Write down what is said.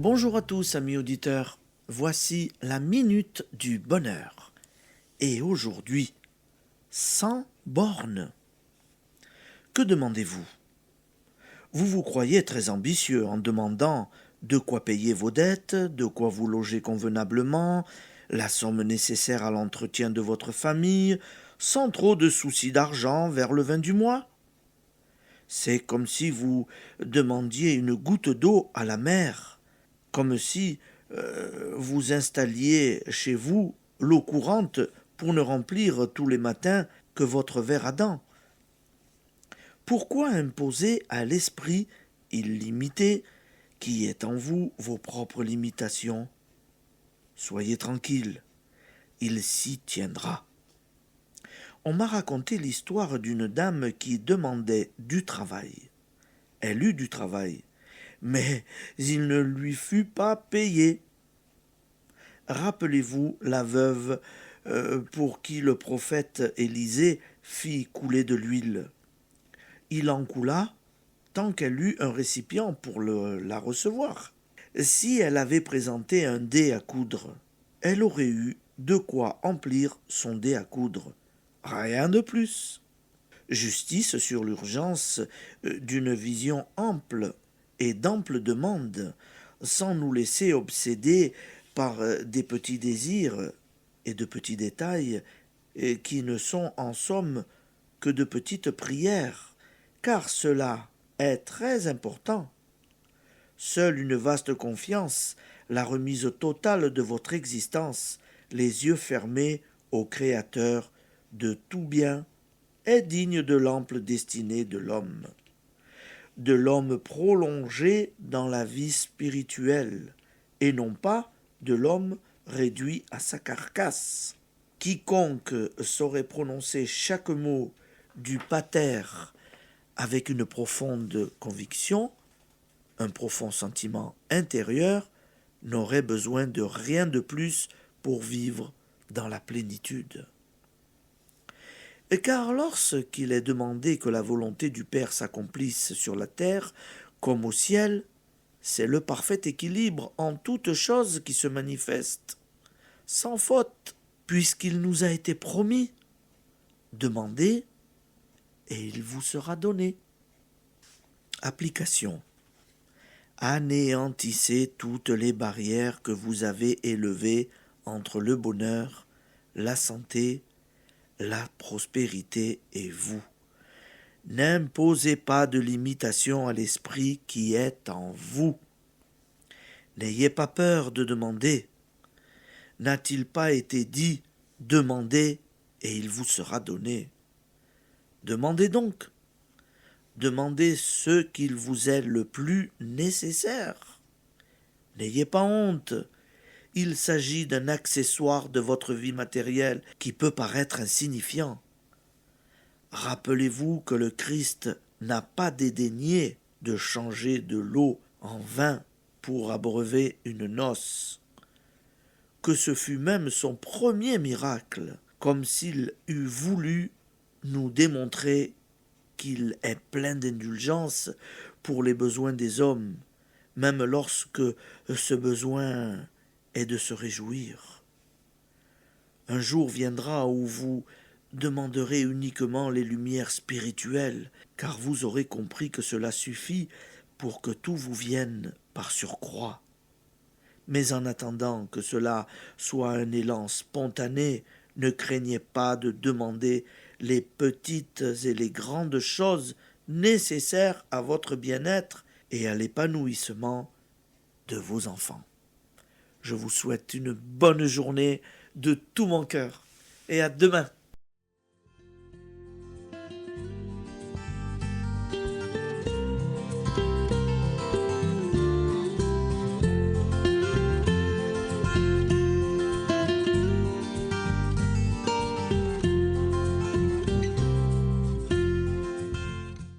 Bonjour à tous, amis auditeurs. Voici la minute du bonheur. Et aujourd'hui, sans bornes. Que demandez-vous? Vous vous croyez très ambitieux en demandant de quoi payer vos dettes, de quoi vous loger convenablement, la somme nécessaire à l'entretien de votre famille, sans trop de soucis d'argent vers le 20 du mois. C'est comme si vous demandiez une goutte d'eau à la mer, comme si vous installiez chez vous l'eau courante pour ne remplir tous les matins que votre verre à dents. Pourquoi imposer à l'esprit illimité qui est en vous vos propres limitations? Soyez tranquille, il s'y tiendra. On m'a raconté l'histoire d'une dame qui demandait du travail. Elle eut du travail, mais il ne lui fut pas payé. Rappelez-vous la veuve pour qui le prophète Élisée fit couler de l'huile. Il en coula tant qu'elle eut un récipient pour la recevoir. Si elle avait présenté un dé à coudre, elle aurait eu de quoi emplir son dé à coudre. Rien de plus. Justice sur l'urgence d'une vision ample et d'ample demande, sans nous laisser obséder par des petits désirs et de petits détails qui ne sont en somme que de petites prières, car cela est très important. Seule une vaste confiance, la remise totale de votre existence, les yeux fermés au Créateur de tout bien, est digne de l'ample destinée de l'homme prolongé dans la vie spirituelle, et non pas de l'homme réduit à sa carcasse. Quiconque saurait prononcer chaque mot du pater avec une profonde conviction, un profond sentiment intérieur, n'aurait besoin de rien de plus pour vivre dans la plénitude. Car lorsqu'il est demandé que la volonté du Père s'accomplisse sur la terre comme au ciel, c'est le parfait équilibre en toute chose qui se manifeste, sans faute, puisqu'il nous a été promis. Demandez, et il vous sera donné. Application. Anéantissez toutes les barrières que vous avez élevées entre le bonheur, la santé, la prospérité et vous. N'imposez pas de limitation à l'esprit qui est en vous. N'ayez pas peur de demander. N'a-t-il pas été dit « Demandez et il vous sera donné » ? Demandez donc. Demandez ce qu'il vous est le plus nécessaire. N'ayez pas honte. Il s'agit d'un accessoire de votre vie matérielle qui peut paraître insignifiant. Rappelez-vous que le Christ n'a pas dédaigné de changer de l'eau en vin pour abreuver une noce, que ce fut même son premier miracle, comme s'il eût voulu nous démontrer qu'il est plein d'indulgence pour les besoins des hommes, même lorsque ce besoin est de se réjouir. Un jour viendra où vous demanderez uniquement les lumières spirituelles, car vous aurez compris que cela suffit pour que tout vous vienne par surcroît. Mais en attendant que cela soit un élan spontané, ne craignez pas de demander les petites et les grandes choses nécessaires à votre bien-être et à l'épanouissement de vos enfants. Je vous souhaite une bonne journée de tout mon cœur et à demain.